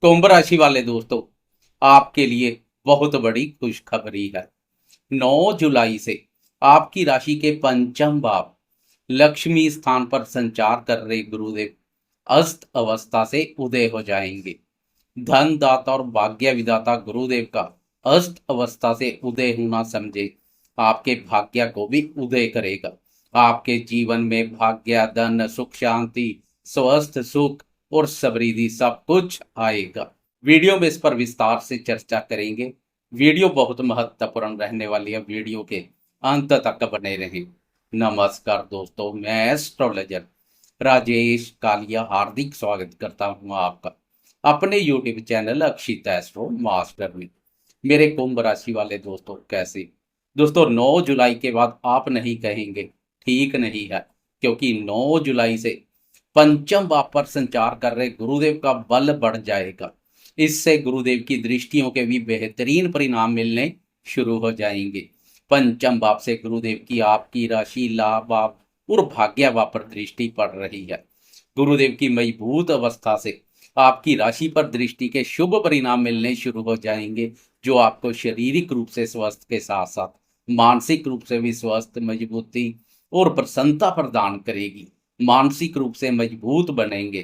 कुंभ राशि वाले दोस्तों, आपके लिए बहुत बड़ी खुशखबरी है। 9 जुलाई से आपकी राशि के पंचम भाव लक्ष्मी स्थान पर संचार कर रहे गुरुदेव अस्त अवस्था से उदय हो जाएंगे। धन दाता और भाग्य विधाता गुरुदेव का अस्त अवस्था से उदय होना समझे आपके भाग्य को भी उदय करेगा। आपके जीवन में भाग्य, धन, सुख, शांति, स्वस्थ, सुख और समृद्धि सब कुछ आएगा। वीडियो में इस पर विस्तार से चर्चा करेंगे। वीडियो बहुत महत्वपूर्ण रहने वाली है, वीडियो के अंत तक बने रहें। नमस्कार दोस्तों, मैं एस्ट्रोलॉजर राजेश कालिया हार्दिक स्वागत करता हूं आपका अपने यूट्यूब चैनल अक्षित एस्ट्रो मास्टर में। मेरे कुंभ राशि वाले दोस्तों, कैसे दोस्तों 9 जुलाई के बाद आप नहीं कहेंगे ठीक नहीं है, क्योंकि 9 जुलाई से पंचम भाव पर संचार कर रहे गुरुदेव का बल बढ़ जाएगा। इससे गुरुदेव की दृष्टियों के भी बेहतरीन परिणाम मिलने शुरू हो जाएंगे। पंचम भाव से गुरुदेव की आपकी राशि, लाभ भाव और भाग्य भाव पर दृष्टि पड़ रही है। गुरुदेव की मजबूत अवस्था से आपकी राशि पर दृष्टि के शुभ परिणाम मिलने शुरू हो जाएंगे, जो आपको शारीरिक रूप से स्वस्थ के साथ साथ मानसिक रूप से भी स्वस्थ, मजबूती और प्रसन्नता प्रदान करेगी। मानसिक रूप से मजबूत बनेंगे।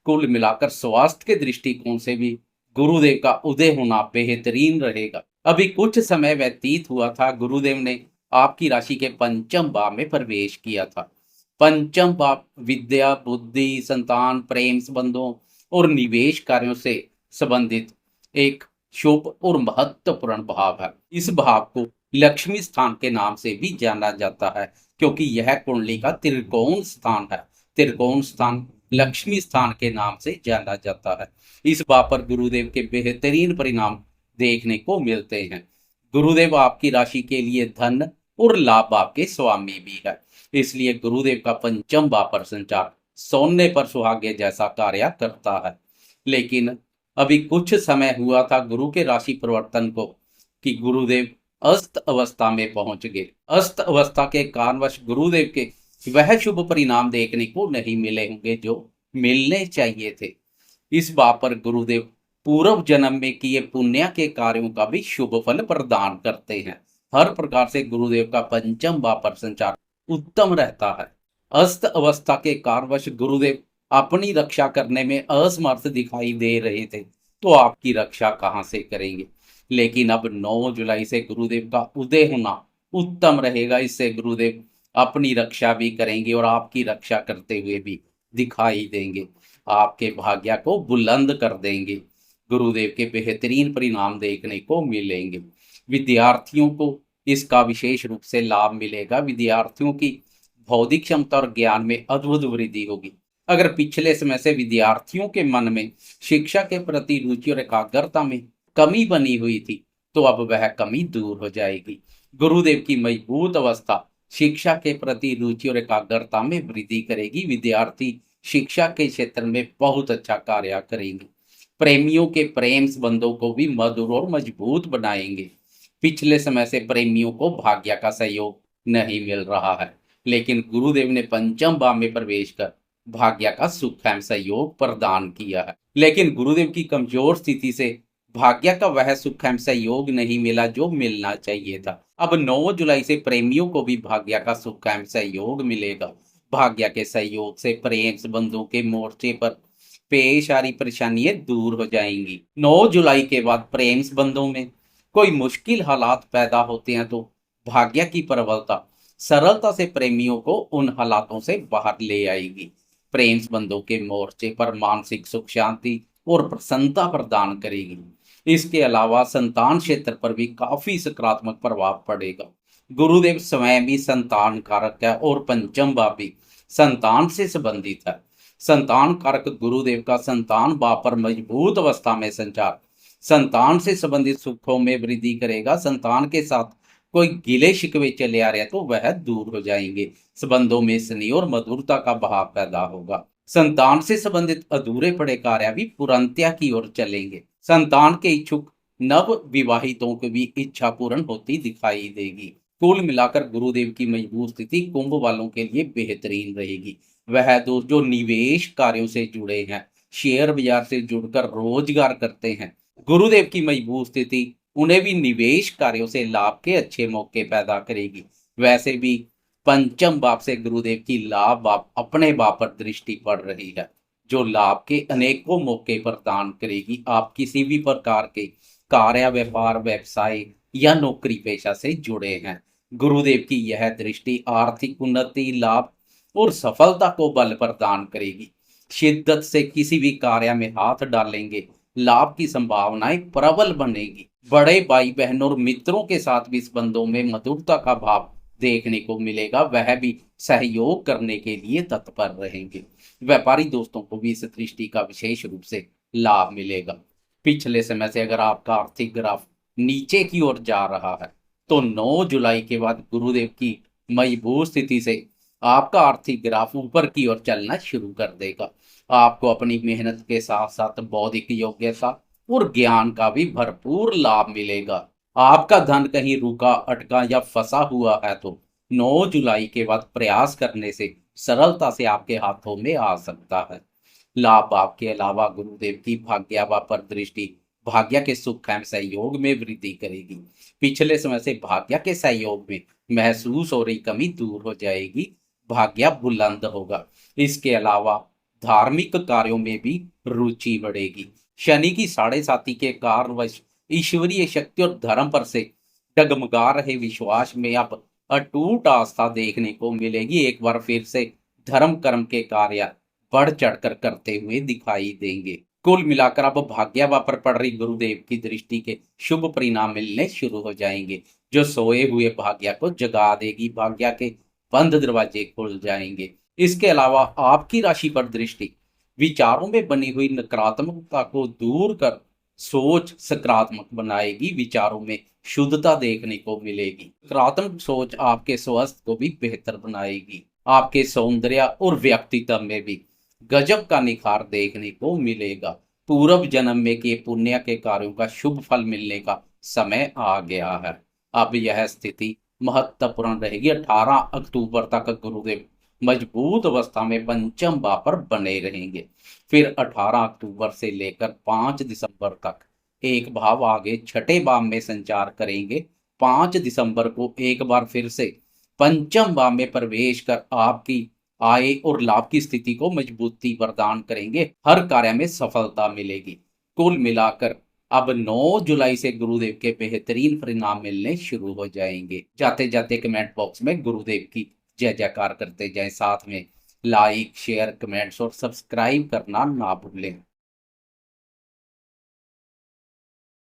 कुल मिलाकर स्वास्थ्य के दृष्टिकोण से भी गुरुदेव का उदय होना बेहतरीन रहेगा। अभी कुछ समय व्यतीत हुआ था, गुरुदेव ने आपकी राशि के पंचम भाव में प्रवेश किया था। पंचम भाव विद्या, बुद्धि, संतान, प्रेम संबंधों और निवेश कार्यों से संबंधित एक शुभ और महत्वपूर्ण भाव है। इस भाव को लक्ष्मी स्थान के नाम से भी जाना जाता है, क्योंकि यह कुंडली का त्रिकोण स्थान है। त्रिकोण स्थान लक्ष्मी स्थान के नाम से जाना जाता है। इस भाव पर गुरुदेव के बेहतरीन परिणाम देखने को मिलते हैं। गुरुदेव आपकी राशि के लिए धन और लाभ भाव के स्वामी भी है, इसलिए गुरुदेव का पंचम भाव पर संचार सोने पर सुहागे जैसा कार्य करता है। लेकिन अभी कुछ समय हुआ था गुरु के राशि परिवर्तन को कि गुरुदेव अस्त अवस्था में पहुंच गए। अस्त अवस्था के कारणवश गुरुदेव के वह शुभ परिणाम देखने को नहीं मिले होंगे जो मिलने चाहिए थे। इस बात पर गुरुदेव पूर्व जन्म में किए पुण्य के कार्यों का भी शुभ फल प्रदान करते हैं। हर प्रकार से गुरुदेव का पंचम भाव पर संचार उत्तम रहता है। अस्त अवस्था के कारणवश गुरुदेव अपनी रक्षा करने में असमर्थ दिखाई दे रहे थे, तो आपकी रक्षा कहां से करेंगे। लेकिन अब 9 जुलाई से गुरुदेव का उदय होना उत्तम रहेगा। इससे गुरुदेव अपनी रक्षा भी करेंगे और आपकी रक्षा करते हुए भी दिखाई देंगे। आपके भाग्य को बुलंद कर देंगे। गुरुदेव के बेहतरीन परिणाम देखने को मिलेंगे। विद्यार्थियों को इसका विशेष रूप से लाभ मिलेगा। विद्यार्थियों की बौद्धिक क्षमता और ज्ञान में अद्भुत वृद्धि होगी। अगर पिछले समय से विद्यार्थियों के मन में शिक्षा के प्रति रुचि और एकाग्रता में कमी बनी हुई थी, तो अब वह कमी दूर हो जाएगी। गुरुदेव की मजबूत अवस्था शिक्षा के प्रति रुचि और एकाग्रता में वृद्धि करेगी। विद्यार्थी शिक्षा के क्षेत्र में बहुत अच्छा कार्य करेंगे। प्रेमियों के प्रेम संबंधों को भी मधुर और मजबूत बनाएंगे। पिछले समय से प्रेमियों को भाग्य का सहयोग नहीं मिल रहा है, लेकिन गुरुदेव ने पंचम भाव में प्रवेश कर भाग्य का सुख एवं सहयोग प्रदान किया है। लेकिन गुरुदेव की कमजोर स्थिति से भाग्य का वह सुख एवं सहयोग नहीं मिला जो मिलना चाहिए था। अब 9 जुलाई से प्रेमियों को भी भाग्य का सुख एवं सहयोग मिलेगा। भाग्य के सहयोग से प्रेम संबंधों के मोर्चे पर पेश आ रही परेशानियां दूर हो जाएंगी। 9 जुलाई के बाद प्रेम संबंधों में कोई मुश्किल हालात पैदा होते हैं, तो भाग्य की प्रबलता सरलता से प्रेमियों को उन हालातों से बाहर ले आएगी। प्रेम संबंधों के मोर्चे पर मानसिक सुख, शांति और प्रसन्नता प्रदान करेगी। इसके अलावा संतान क्षेत्र पर भी काफी सकारात्मक प्रभाव पड़ेगा। गुरुदेव स्वयं भी संतान कारक है और पंचम भाव भी संतान से संबंधित है। संतान कारक गुरुदेव का संतान भाव पर मजबूत अवस्था में संचार संतान से संबंधित सुखों में वृद्धि करेगा। संतान के साथ कोई गिले शिकवे चले आ रहे हैं तो वह दूर हो जाएंगे। संबंधों में स्नेह और मधुरता का भाव पैदा होगा। संतान से संबंधित अधूरे पड़े कार्य भी पूर्णतया की ओर चलेंगे। संतान के इच्छुक नव विवाहितों की भी इच्छा पूर्ण होती दिखाई देगी। कुल मिलाकर गुरुदेव की मजबूत स्थिति कुंभ वालों के लिए बेहतरीन रहेगी। वह दोस्त जो निवेश कार्यों से जुड़े हैं शेयर बाजार से जुड़कर रोजगार करते हैं, गुरुदेव की मजबूत स्थिति उन्हें भी निवेश कार्यों से लाभ के अच्छे मौके पैदा करेगी। वैसे भी पंचम भाव से गुरुदेव की लाभ भाव अपने भाव पर दृष्टि पड़ रही है, जो लाभ के अनेकों मौके प्रदान करेगी। आप किसी भी प्रकार के कार्य, व्यापार, व्यवसाय या नौकरी पेशा से जुड़े हैं, गुरुदेव की यह दृष्टि आर्थिक उन्नति, लाभ और सफलता को बल प्रदान करेगी। शिद्दत से किसी भी कार्य में हाथ डालेंगे, लाभ की संभावनाएं प्रबल बनेगी। बड़े भाई बहन और मित्रों के साथ भी संबंधों में मधुरता का भाव देखने को मिलेगा, वह भी सहयोग करने के लिए तत्पर रहेंगे। व्यापारी दोस्तों को भी इस दृष्टि का विशेष रूप से लाभ मिलेगा। पिछले समय से अगर आपका आर्थिक ग्राफ नीचे की ओर जा रहा है, तो 9 जुलाई के बाद गुरुदेव की मजबूत स्थिति से आपका आर्थिक ग्राफ ऊपर की ओर चलना शुरू कर देगा। आपको अपनी मेहनत के साथ साथ बौद्धिक योग्यता और ज्ञान का भी भरपूर लाभ मिलेगा। आपका धन कहीं रुका, अटका या फंसा हुआ है तो 9 जुलाई के बाद प्रयास करने से सरलता से आपके हाथों में आ सकता है। लाभ भाव के अलावा गुरुदेव की भाग्य भाव पर दृष्टि भाग्य के सुख एवं सहयोग में वृद्धि करेगी। पिछले समय से भाग्य के सहयोग में महसूस हो रही कमी दूर हो जाएगी, भाग्य बुलंद होगा। इसके अलावा धार्मिक कार्यों में भी रुचि बढ़ेगी। शनि की 7.5 के कारणवश ईश्वरीय शक्ति और धर्म पर से डगमगा रहे विश्वास में अब अटूट आस्था देखने को मिलेगी। एक बार फिर से धर्म कर्म के कार्य बढ़ चढ़कर करते हुए दिखाई देंगे। कुल मिलाकर अब भाग्य पर पड़ रही गुरुदेव की दृष्टि के शुभ परिणाम मिलने शुरू हो जाएंगे, जो सोए हुए भाग्य को जगा देगी। भाग्य के बंद दरवाजे खुल जाएंगे। इसके अलावा आपकी राशि पर दृष्टि विचारों में बनी हुई नकारात्मकता को दूर कर सोच सकारात्मक बनाएगी। विचारों में शुद्धता देखने को मिलेगी। सकारात्मक सोच आपके स्वास्थ्य को भी बेहतर बनाएगी। आपके सौंदर्य और व्यक्तित्व में भी गजब का निखार देखने को मिलेगा। पूर्व जन्म में किए पुण्य के कार्यों का शुभ फल मिलने का समय आ गया है। अब यह स्थिति महत्वपूर्ण रहेगी। 18 अक्टूबर तक गुरुदेव मजबूत अवस्था में पंचम भाव पर बने रहेंगे। फिर 18 अक्टूबर से लेकर 5 दिसंबर तक एक भाव आगे छठे भाव में संचार करेंगे। 5 दिसंबर को एक बार फिर से पंचम भाव में प्रवेश कर आपकी आय और लाभ की स्थिति को मजबूती प्रदान करेंगे। हर कार्य में सफलता मिलेगी। कुल मिलाकर अब 9 जुलाई से गुरुदेव के बेहतरीन परिणाम मिलने शुरू हो जाएंगे। जाते जाते कमेंट बॉक्स में गुरुदेव की जय जयकार करते जाएं। साथ में लाइक, शेयर, कमेंट्स और सब्सक्राइब करना ना भूलें।